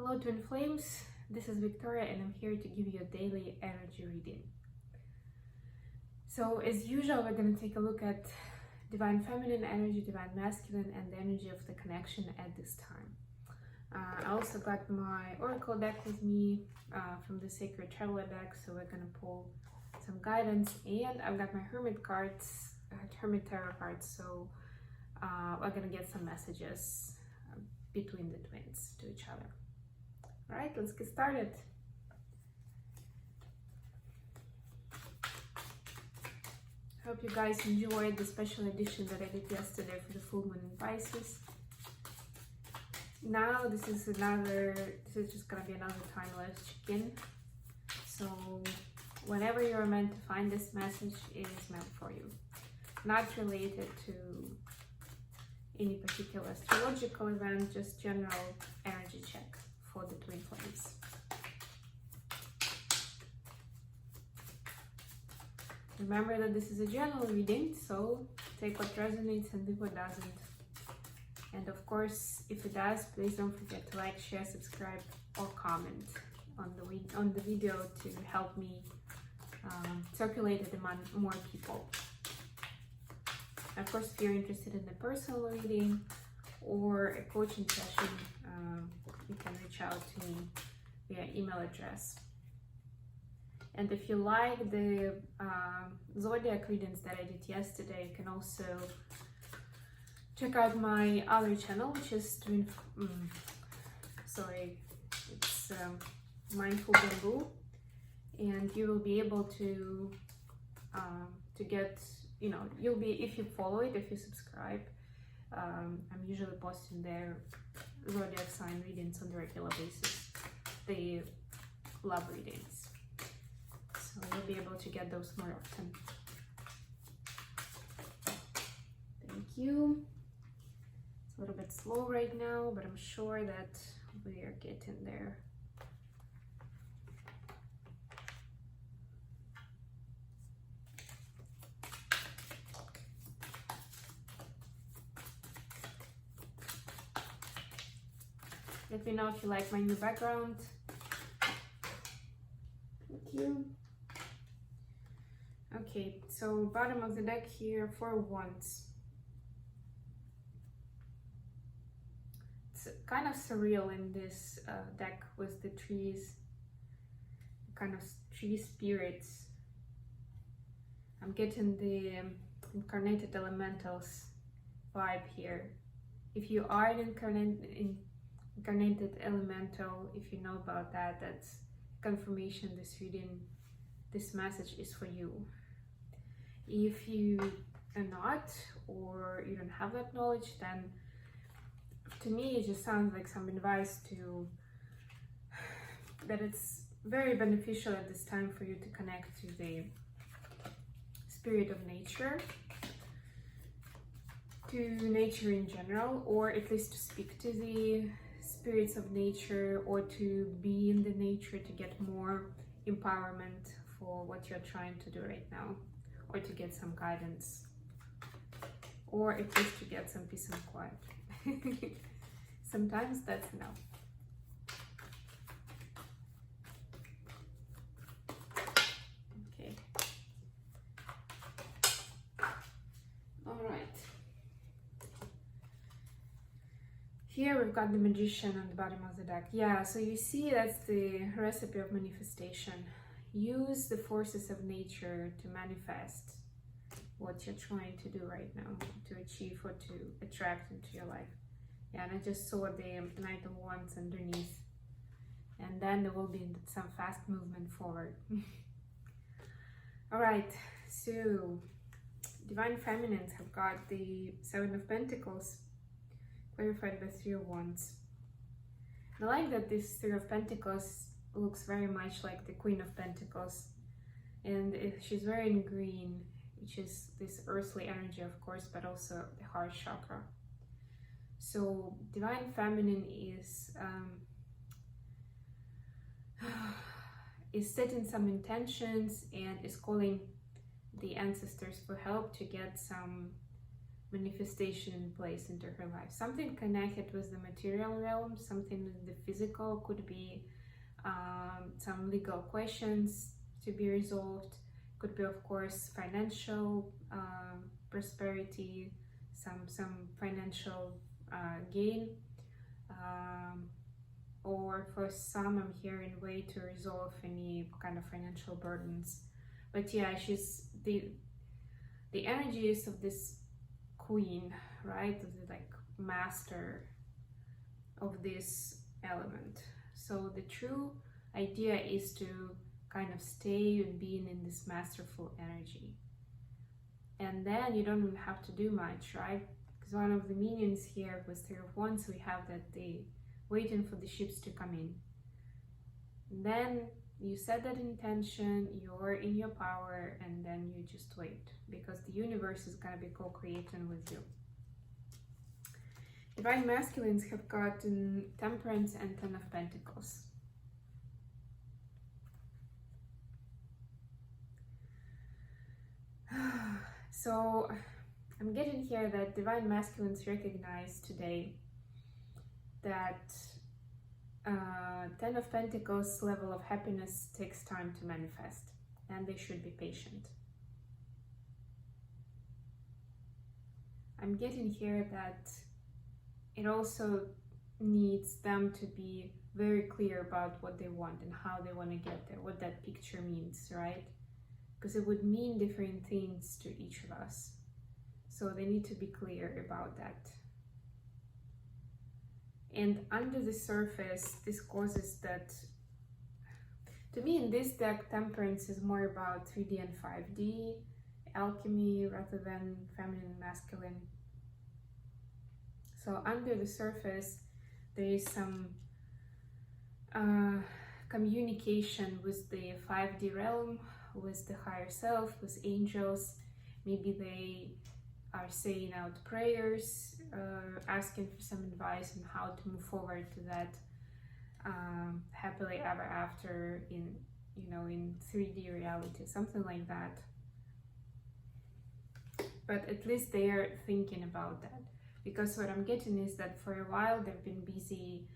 Hello Twin Flames, this is Victoria and I'm here to give you a daily energy reading. So as usual, we're going to take a look at Divine Feminine energy, Divine Masculine, and the energy of the connection at this time. I also got my Oracle deck with me from the Sacred Traveler deck, so we're going to pull some guidance, and I've got my Hermit cards, Hermit Tarot cards, so we're going to get some messages between the twins to each other. All right, let's get started. Hope you guys enjoyed the special edition that I did yesterday for the full moon in Pisces. Now this is just gonna be another timeless check-in. So whenever you're meant to find this message, it is meant for you. Not related to any particular astrological event, just general energy check for the Twin Flames. Remember that this is a general reading, so take what resonates and leave what doesn't. And of course, if it does, please don't forget to like, share, subscribe, or comment on the video to help me circulate it among more people. Of course, if you're interested in a personal reading or a coaching session, you can reach out to me via email address. And if you like the zodiac readings that I did yesterday, you can also check out my other channel, which is Mindful Bamboo, and you will be able to get, you'll be, if you follow it, if you subscribe, I'm usually posting their zodiac sign readings on a regular basis, the love readings, so you'll be able to get those more often. Thank you. It's a little bit slow right now, but I'm sure that we are getting there. Let me know if you like my new background. Thank you. Okay, so bottom of the deck here, 4 Wands. It's kind of surreal in this deck with the trees, kind of tree spirits. I'm getting the incarnated elementals vibe here. If you are an incarnated elemental, if you know about that, that's confirmation this reading, this message is for you. If you are not, or you don't have that knowledge, then to me it just sounds like some advice that it's very beneficial at this time for you to connect to the spirit of nature, to nature in general, or at least to speak to the spirits of nature, or to be in the nature to get more empowerment for what you're trying to do right now, or to get some guidance, or at least to get some peace and quiet. Sometimes that's enough. Okay. All right. Here we've got the Magician on the bottom of the deck. Yeah, so you see that's the recipe of manifestation. Use the forces of nature to manifest what you're trying to do right now, to achieve or to attract into your life. Yeah, and I just saw the Knight of Wands underneath. And then there will be some fast movement forward. All right, so Divine Feminines have got the 7 of Pentacles, clarified by 3 of Wands. I like that this 3 of Pentacles looks very much like the Queen of Pentacles, and she's wearing green, which is this earthly energy, of course, but also the heart chakra. So Divine Feminine is setting some intentions and is calling the ancestors for help to get some manifestation in place into her life. Something connected with the material realm, something in the physical, could be some legal questions to be resolved, could be of course financial prosperity, some financial gain, or for some I'm hearing way to resolve any kind of financial burdens. But yeah, she's the energies of this queen, right, of the like master of this element. So the true idea is to kind of stay and being in this masterful energy, and then you don't even have to do much, right? Because one of the minions here was Three of Wands, so we have that they waiting for the ships to come in. And then you set that intention, you're in your power, and then you just wait, because the universe is going to be co-creating with you. Divine masculines have gotten Temperance and Ten of Pentacles. So I'm getting here that divine masculines recognize today that Ten of Pentacles level of happiness takes time to manifest, and they should be patient. I'm getting here that it also needs them to be very clear about what they want and how they want to get there, what that picture means, right? Because it would mean different things to each of us. So they need to be clear about that. And under the surface, this causes that, to me in this deck, Temperance is more about 3D and 5D, alchemy rather than feminine and masculine. So under the surface, there is some communication with the 5D realm, with the higher self, with angels. Maybe they are saying out prayers, asking for some advice on how to move forward to that happily ever after in, you know, in 3D reality, something like that. But at least they are thinking about that, because what I'm getting is that for a while they've been busy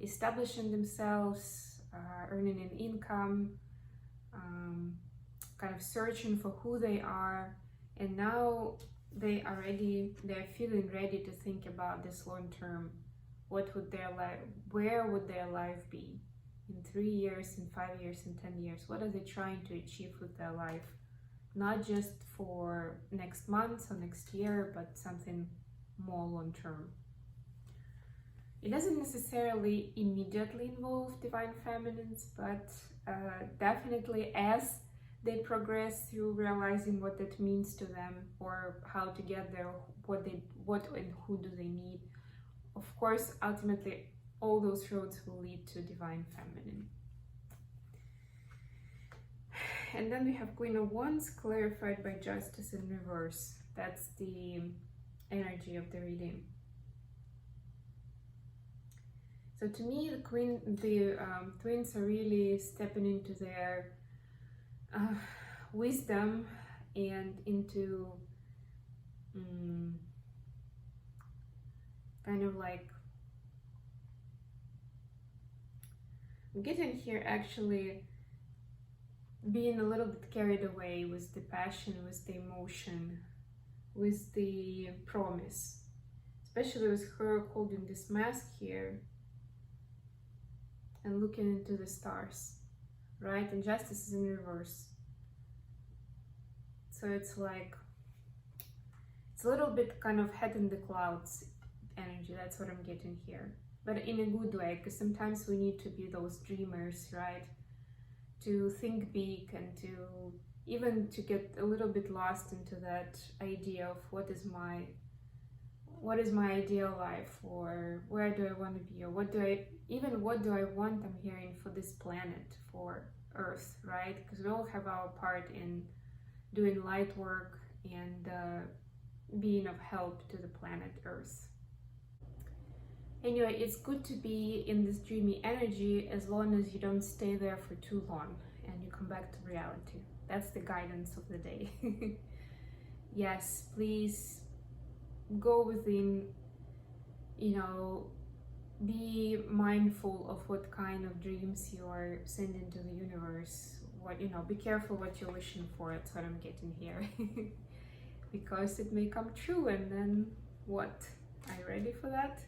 establishing themselves, earning an income, kind of searching for who they are, and now they're feeling ready to think about this long term. What would their life, where would their life be in 3 years, in 5 years, in 10 years? What are they trying to achieve with their life? Not just for next month or next year, but something more long term. It doesn't necessarily immediately involve divine feminines, but definitely as they progress through realizing what that means to them, or how to get there, what and who do they need. Of course, ultimately, all those roads will lead to divine feminine. And then we have Queen of Wands clarified by Justice in reverse. That's the energy of the reading. So to me, the twins are really stepping into their wisdom and into kind of like, I'm getting here actually being a little bit carried away with the passion, with the emotion, with the promise, especially with her holding this mask here and looking into the stars, right? And Justice is in reverse. So it's like, it's a little bit kind of head in the clouds energy. That's what I'm getting here, but in a good way, because sometimes we need to be those dreamers, right? To think big and to even to get a little bit lost into that idea of what is my ideal life, or where do I want to be, or what do I want, I'm hearing, for this planet, for Earth, right? Because we all have our part in doing light work and being of help to the planet Earth. Anyway, it's good to be in this dreamy energy as long as you don't stay there for too long and you come back to reality. That's the guidance of the day. Yes, please go within, you know, be mindful of what kind of dreams you are sending to the universe. What, you know, be careful what you're wishing for. That's what I'm getting here. Because it may come true, and then what? Are you ready for that?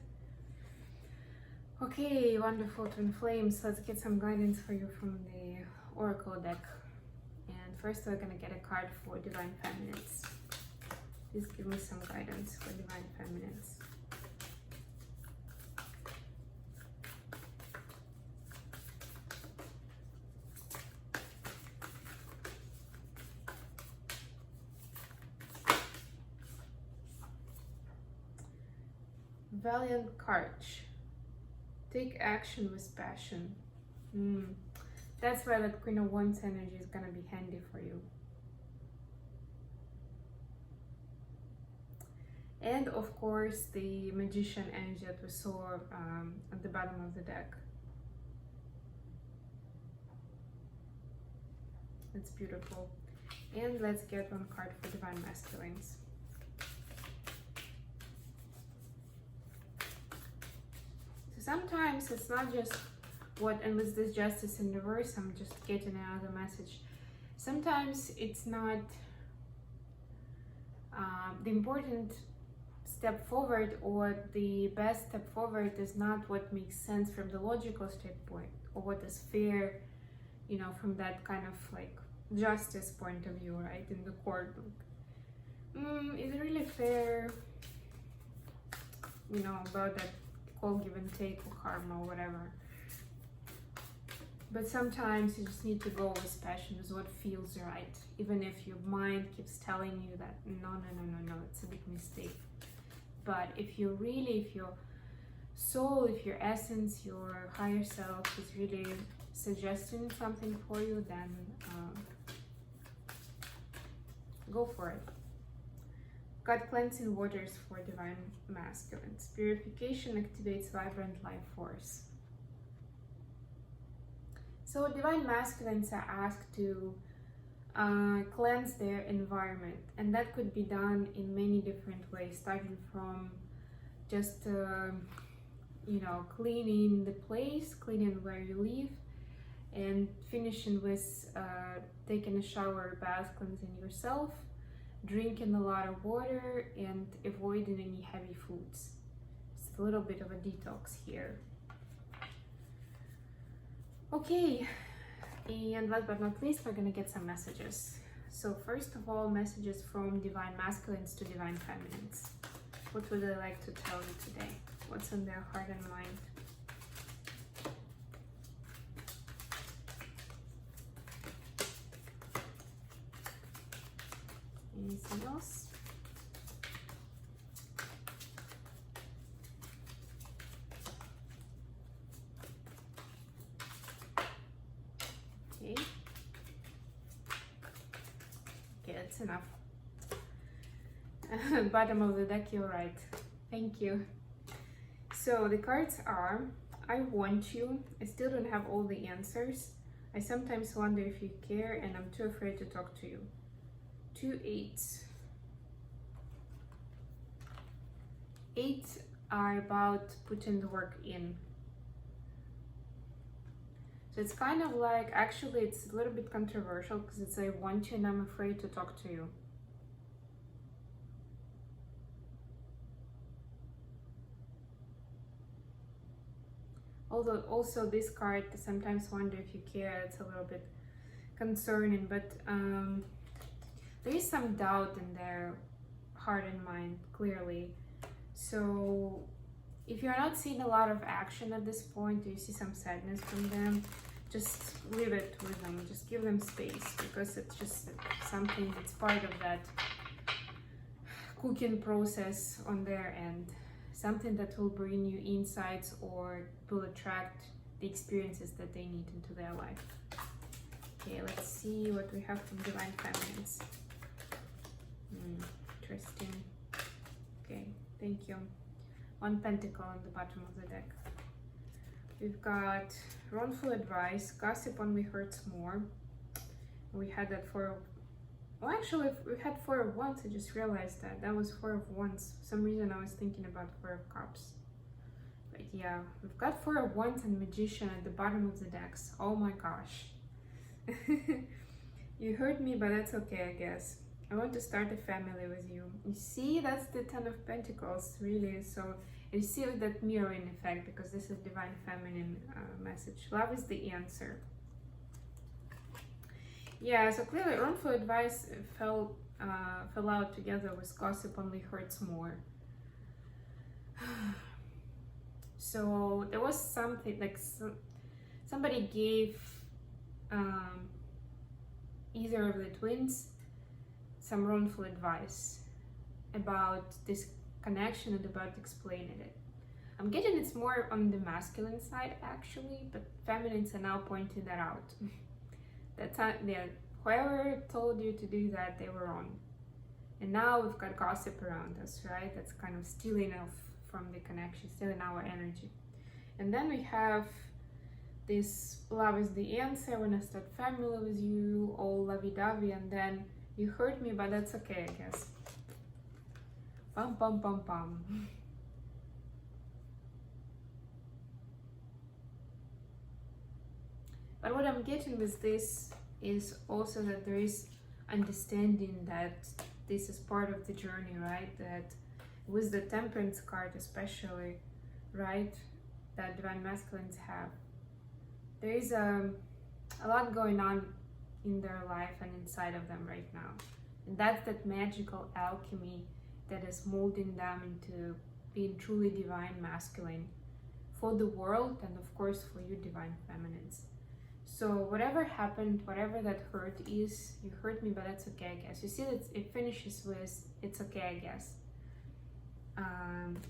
Okay, wonderful twin flames. Let's get some guidance for you from the oracle deck. And first we're gonna get a card for divine feminines. Please give me some guidance for divine feminines. Valiant courage. Take action with passion. That's why that Queen of Wands energy is gonna be handy for you. And of course, the Magician energy that we saw at the bottom of the deck. It's beautiful. And let's get one card for divine masculines. Sometimes it's not just what, and with this justice in reverse, I'm just getting another message. Sometimes it's not the important step forward, or the best step forward is not what makes sense from the logical standpoint, or what is fair, you know, from that kind of like justice point of view, right, in the court. Is it really fair, you know, about that whole give and take or karma or whatever? But sometimes you just need to go with passion, with what feels right, even if your mind keeps telling you that no, it's a big mistake. But if you really, if your soul, if your essence, your higher self is really suggesting something for you, then go for it. God cleansing waters for divine masculines. Purification activates vibrant life force. So divine masculines are asked to cleanse their environment, and that could be done in many different ways, starting from just you know, cleaning the place, cleaning where you live, and finishing with taking a shower, bath, cleansing yourself, drinking a lot of water, and avoiding any heavy foods. Just a little bit of a detox here. Okay, and last but not least, we're gonna get some messages. So first of all, messages from divine masculines to divine feminines. What would they like to tell you today? What's in their heart and mind? Anything else? Okay. Okay, that's enough. Bottom of the deck, you're right. Thank you. So the cards are, I want you. I still don't have all the answers. I sometimes wonder if you care, and I'm too afraid to talk to you. 2 8s. 8s are about putting the work in. So it's kind of like, actually it's a little bit controversial, because it's I want you and I'm afraid to talk to you. Although also this card, I sometimes wonder if you care, it's a little bit concerning, but there is some doubt in their heart and mind, clearly. So if you're not seeing a lot of action at this point, or you see some sadness from them, just leave it with them, just give them space, because it's just something that's part of that cooking process on their end, something that will bring you insights or will attract the experiences that they need into their life. Okay, let's see what we have from divine feminines. Interesting. Okay, thank you. 1 pentacle on the bottom of the deck. We've got wrongful advice, gossip only hurts more. We had that 4 Oh, actually, if we had Four of Wands. I just realized that that was Four of Wands. For some reason, I was thinking about Four of Cups. But yeah, we've got Four of Wands and Magician at the bottom of the decks. Oh my gosh. You hurt me, but that's okay, I guess. I want to start a family with you. You see, that's the Ten of Pentacles, really. So you see that mirroring effect, because this is Divine Feminine message. Love is the answer. Yeah, so clearly wrongful advice fell out together with gossip only hurts more. So there was something like somebody gave either of the twins some wrongful advice about this connection and about explaining it. I'm getting it's more on the masculine side actually, but feminines are now pointing that out. Whoever told you to do that, they were wrong. And now we've got gossip around us, right? That's kind of stealing from the connection, stealing our energy. And then we have this love is the answer, I wanna start family with you, all lovey-dovey, and then you hurt me, but that's okay, I guess. Bum, bum, bum, bum. But what I'm getting with this is also that there is understanding that this is part of the journey, right? That with the Temperance card especially, right, that Divine Masculines have, there is a lot going on in their life and inside of them right now. And that's that magical alchemy that is molding them into being truly Divine Masculine for the world and of course for you Divine Feminines. So whatever happened, whatever that hurt is, you hurt me, but that's okay, I guess. You see that it finishes with, it's okay, I guess.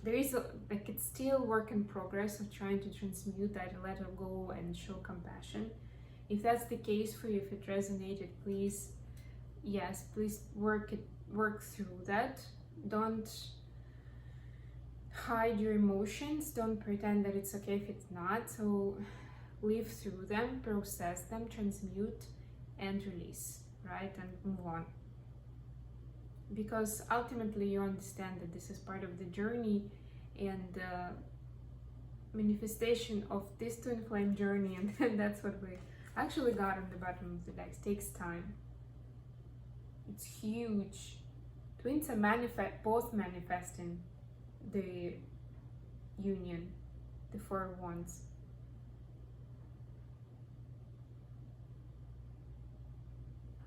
There is it's still work in progress of trying to transmute that, let it go and show compassion. If that's the case for you, if it resonated, please, yes, please work through that. Don't hide your emotions. Don't pretend that it's okay if it's not. So live through them, process them, transmute, and release, right? And move on. Because ultimately you understand that this is part of the journey, and the manifestation of this twin flame journey, and that's what we actually got on the bottom of the decks, takes time. It's huge. Twins are both manifesting the union, the Four of Wands.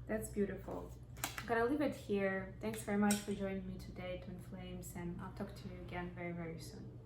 That's beautiful. I'm gonna leave it here. Thanks very much for joining me today, Twin Flames, and I'll talk to you again very, very soon.